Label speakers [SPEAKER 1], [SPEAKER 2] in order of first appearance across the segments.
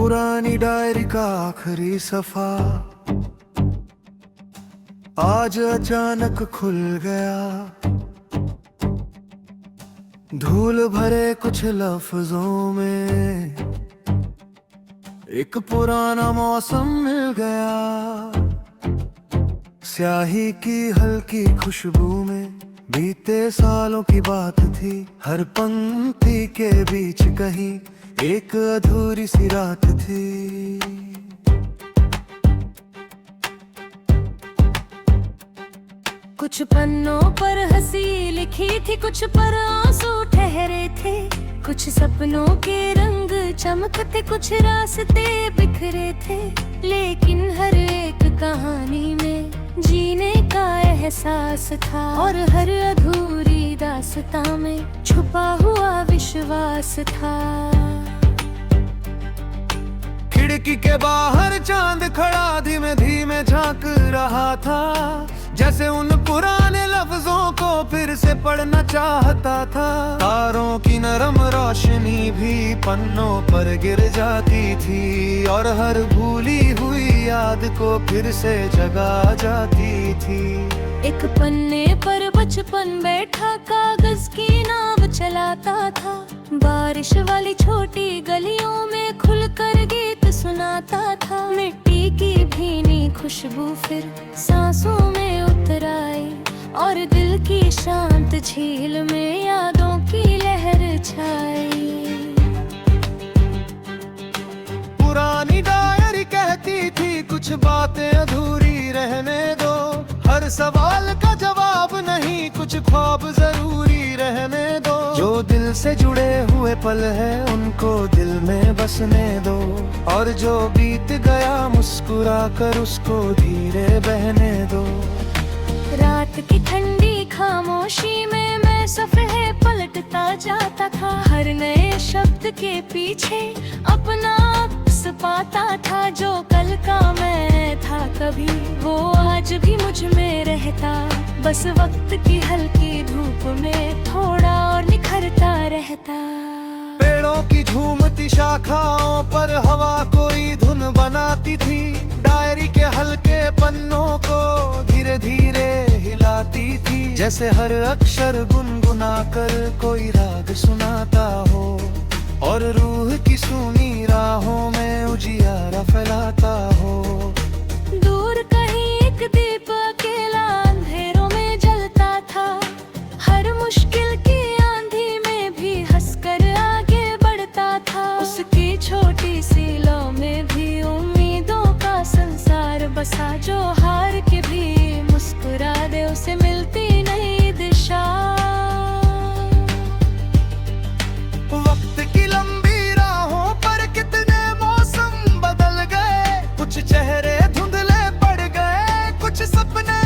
[SPEAKER 1] पुरानी डायरी का आखिरी सफा आज अचानक खुल गया। धूल भरे कुछ लफ्जों में एक पुराना मौसम मिल गया। स्याही की हल्की खुशबू में बीते सालों की बात थी। हर पंक्ति के बीच कहीं एक अधूरी सी रात थी।
[SPEAKER 2] कुछ पन्नों पर हंसी लिखी थी, कुछ पर आंसू ठहरे थे। कुछ सपनों के रंग चमकते, कुछ रास्ते बिखरे थे। लेकिन हर एक कहानी में जीने का एहसास था, और हर अधूरी दास्तां में छुपा हुआ विश्वास था।
[SPEAKER 1] खिड़की के बाहर चांद खड़ा धीमे धीमे झांक रहा था, जैसे उन पुराने लफ्जों को फिर से पढ़ना चाहता था। तारों की नरम रोशनी भी पन्नों पर गिर जाती थी, और हर भूली हुई याद को फिर से जगा जाती थी।
[SPEAKER 2] एक पन्ने पर बचपन बैठा कागज की नाव चलाता था। बारिश वाली छोटी गलियों में खुलकर गीत सुनाता था। मिट्टी की भीनी खुशबू फिर सांसों में उतर आई, और दिल की शांत झील में यादों की लहर छाई।
[SPEAKER 1] पुरानी डायरी कहती थी कुछ बातें अधूरी रहने दो। हर सवाल का जवाब नहीं, कुछ ख्वाब जरूरी रहने दो। जो दिल से जुड़े हुए पल है उनको दिल में बसने दो, और जो बीत गया मुस्कुरा कर उसको धीरे बहने दो।
[SPEAKER 2] रात की ठंडी खामोशी में मैं सफ़े पलटता जाता था। हर नए शब्द के पीछे अपना अक्स पाता था। जो कल का मैं था कभी, वो आज भी मुझ में रहता। बस वक्त की हल्की धूप में थोड़ा और निखरता रहता।
[SPEAKER 1] पेड़ों की झूमती शाखाओं पर हवा कोई धुन बनाती थी। डायरी के हल्के पन्नों को धीरे धीरे हिलाती थी, जैसे हर अक्षर गुनगुना कर कोई राग सुनाता हो, और रूह की सूनी राहों में उजियारा फैलाता हो।
[SPEAKER 2] दूर कहीं एक दीप अकेला अंधेरों में जलता था। हर मुश्किल की आंधी में भी हंसकर आगे बढ़ता था। उसकी छोटी सी लौ में भी उम्मीदों का संसार बसा। जो हार के भी मुस्कुरा दे उसे मिलती नई दिशा।
[SPEAKER 1] वक्त की लंबी राहों पर कितने मौसम बदल गए। कुछ चेहरे धुंधले पड़ गए, कुछ सपने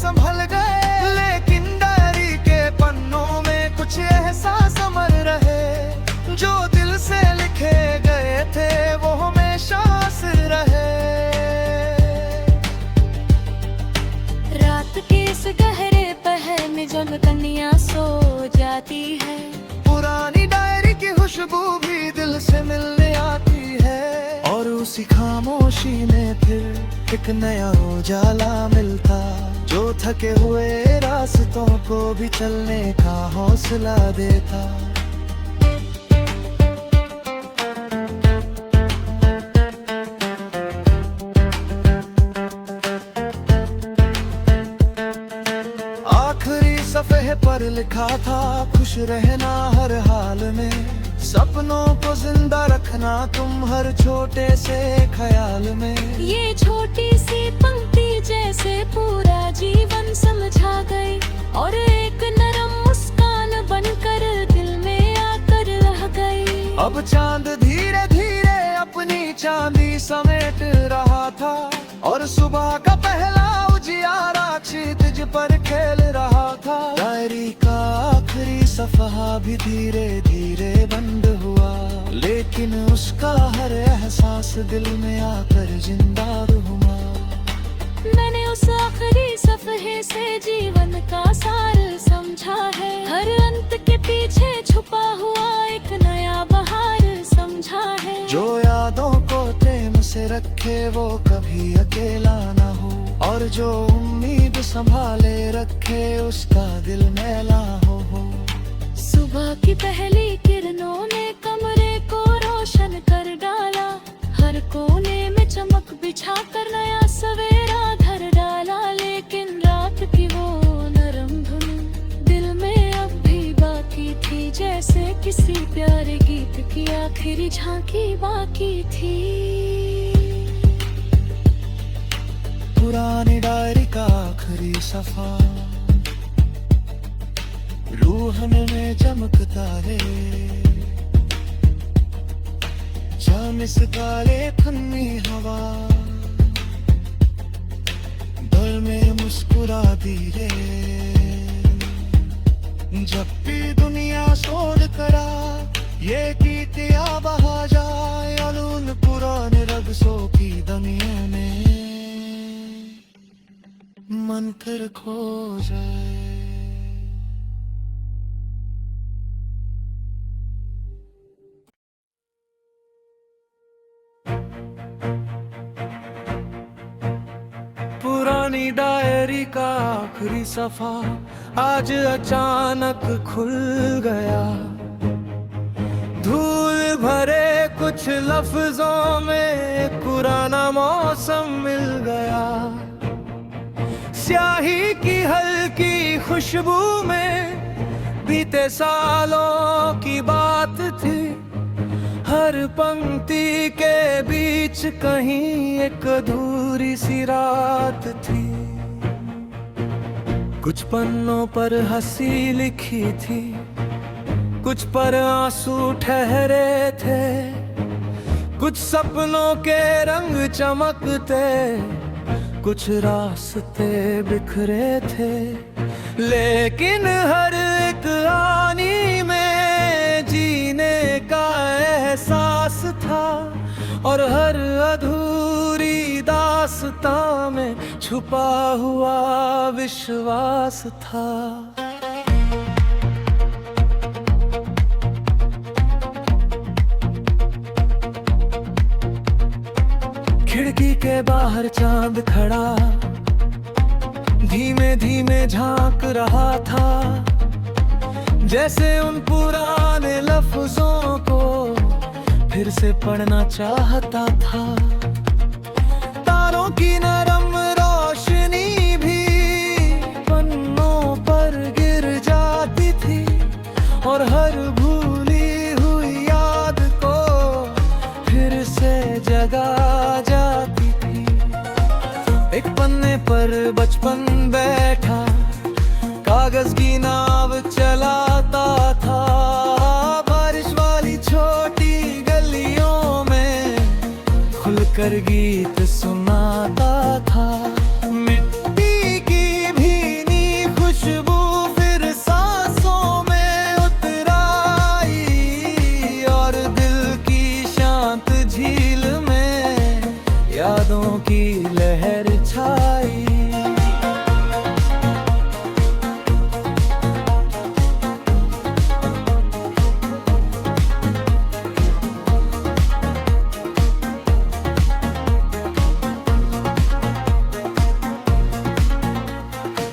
[SPEAKER 1] संभल गए। लेकिन डायरी के पन्नों में कुछ एहसास अमर रहे। जो दिल से लिखे गए थे वो हमेशा असर रहे।
[SPEAKER 2] रात के इस गहरे पहर में जब कन्या सो जाती है,
[SPEAKER 1] पुरानी डायरी की खुशबू भी दिल से मिलने आती है। और उसी खामोशी में फिर एक नया उजाला मिलता, जो थके हुए रास्तों को भी चलने का हौसला देता। आखिरी सफ़े पर लिखा था खुश रहना हर हाल में। सपनों को जिंदा रखना तुम हर छोटे से ख्याल में।
[SPEAKER 2] ये छोटी सी पंक्ति जैसे पूरा जीवन समझा गई, और एक नरम मुस्कान बनकर दिल में आकर रह गई।
[SPEAKER 1] अब चांद धीरे धीरे अपनी चांदी समेट रहा था, और सुबह का पहला उजियारा क्षितिज पर खेल रहा था। डायरी का आखिरी सफहा भी धीरे धीरे बंद हुआ, लेकिन उसका हर एहसास दिल में आकर जिंदा हुआ।
[SPEAKER 2] मैंने उस आखिरी सफहे से जीवन का सार समझा है। हर अंत के पीछे छुपा हुआ एक नया बहार समझा है।
[SPEAKER 1] जो यादों को रखे वो कभी अकेला ना हो, और जो उम्मीद संभाले रखे उसका दिल मैला हो।
[SPEAKER 2] सुबह की पहली किरणों ने कमरे को रोशन कर डाला, हर कोने में चमक बिछा कर नया सवेरा धर डाला। लेकिन रात की वो नरम धुन दिल में अब भी बाकी थी, जैसे किसी प्यारे गीत की आखिरी झांकी बाकी थी।
[SPEAKER 1] पुरानी डायरी का आखिरी सफा, रूहन में चमकता है, चामिस काले फन्नी हवा, दिल में मुस्कुराती है। जब भी दुनिया शोर करा, ये गीतिया बहा जाए, अलून पुराने रगसों की दुनिया में मन फिर खो जाए। पुरानी डायरी का आखिरी सफा आज अचानक खुल गया, धूल भरे कुछ लफ्जों में पुराना मौसम मिल गया। स्याही की हल्की खुशबू में बीते सालों की बात थी, हर पंक्ति के बीच कहीं एक अधूरी सी रात थी। कुछ पन्नों पर हंसी लिखी थी, कुछ पर आंसू ठहरे थे, कुछ सपनों के रंग चमकते, कुछ रास्ते बिखरे थे। लेकिन हर एक आनी में जीने का एहसास था, और हर अधूरी दास्तां में छुपा हुआ विश्वास था। खिड़की के बाहर चांद खड़ा धीमे धीमे झांक रहा था, जैसे उन पुराने लफ्जों को फिर से पढ़ना चाहता था। तारों की नरम रोशनी भी पन्नों पर गिर जाती थी, और हर भूली हुई याद को फिर से जगा जाती थी। एक पन्ने पर बचपन बैठा कागज की नाव चलाता था, बारिश वाली छोटी गलियों में खुलकर गीत सुनाता था। मिट्टी की भीनी खुशबू फिर सांसों में उतर आई, और दिल की शांत झील में यादों की लहर छाई।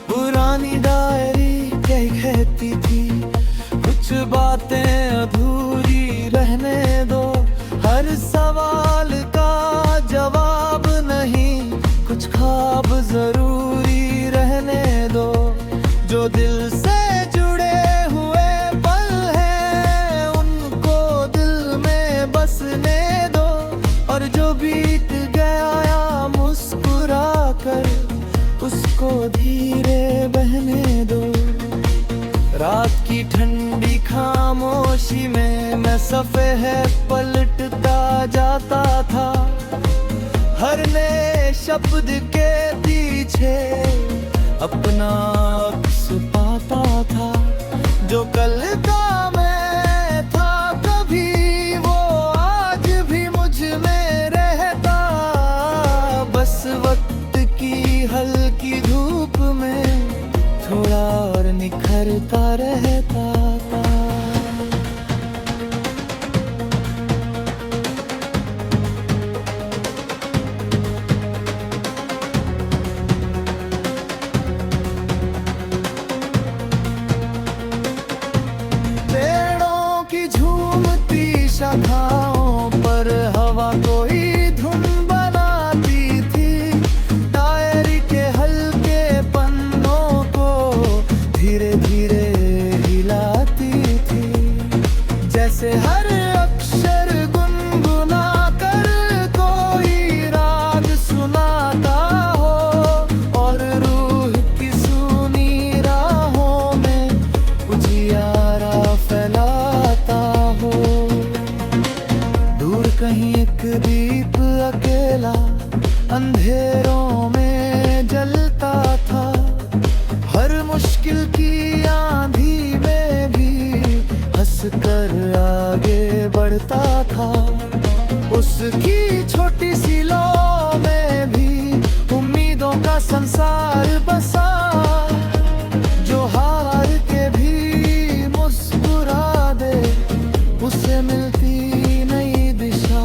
[SPEAKER 1] पुरानी डायरी यही कहती थी, कुछ बातें अधूरी रहने दो, हर सवाल का जवाब नहीं, कुछ ख्वाब जरूरी रहने दो। जो दिल से जुड़े हुए पल हैं उनको दिल में बसने दो, और जो बीत गया या मुस्कुरा कर उसको धीरे बहने दो। रात की ठंडी खामोशी में मैं सफ़े पलटता जाता था, हर नए शब्द के पीछे अपना अक्स पाता था। जो कल का मैं था कभी वो आज भी मुझ में रहता, बस वक्त की हल्की धूप में थोड़ा और निखरता रहता था। जैसे हर अक्षर गुनगुना कर कोई राग सुनाता हो, और रूह की सूनी राहों में उजियारा फैलाता हो। दूर कहीं एक दीप अकेला अंधेरों में जलता था, हर मुश्किल की आंधी में भी हंसकर आगे बढ़ता था। उसकी छोटी सी लौ में भी उम्मीदों का संसार बसा, जो हार के भी मुस्कुरा दे उसे मिलती नई दिशा।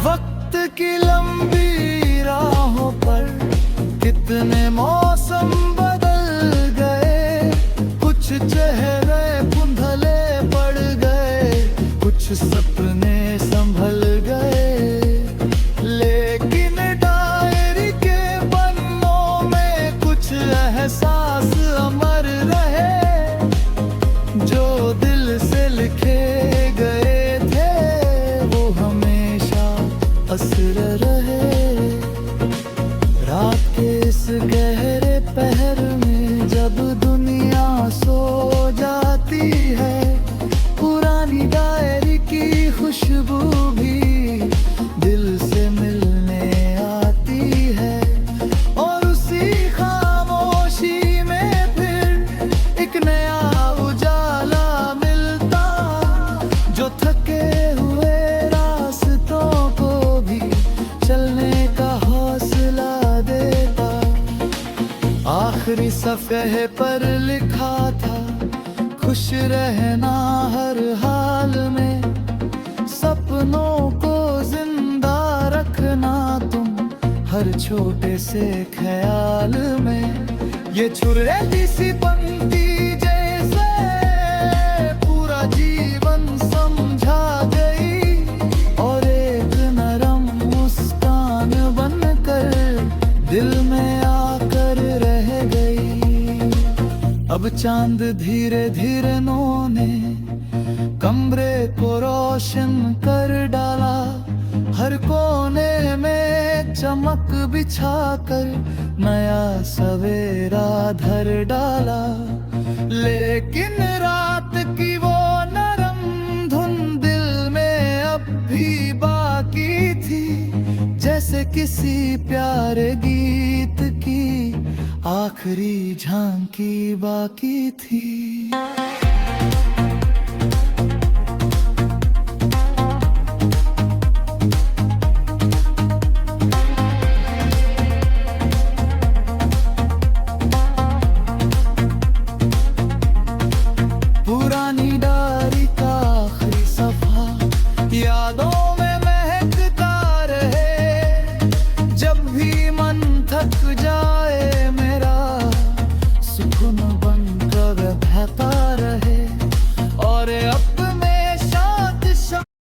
[SPEAKER 1] वक्त की लंबी राहों पर कितने मौसम बदल गए, कुछ चेहरे धुंधले पड़ गए, कुछ सपने संभल गए। लेकिन डायरी के पन्नों में कुछ एहसास अमर रहे, जो दिल से लिखे गए थे वो हमेशा असर रहे। रात के इस गहरे पहर में जब दुनिया सो जाती है, पुरानी डायरी की खुशबू भी दिल से मिलने आती है, और उसी खामोशी में फिर एक नया उजाला मिलता, जो थके हुए रास्तों को भी चलने का हौसला देता। आखिरी सफ़े पर लिखा था, खुश रहना हर हाल में, सपनों को जिंदा रखना तुम हर छोटे से ख्याल में। ये छुर्रेती सी पंक्ति जैसे पूरा जीवन समझा गई, और एक नरम मुस्कान बनकर दिल में आकर रह गई। अब चांद धीरे धीरे नौने कमरे को रोशन कर डाला, हर कोने में चमक बिछाकर नया सवेरा धर डाला। लेकिन रात की वो नरम धुन दिल में अब भी बाकी थी, जैसे किसी प्यारे गीत की आखिरी झांकी बाकी थी।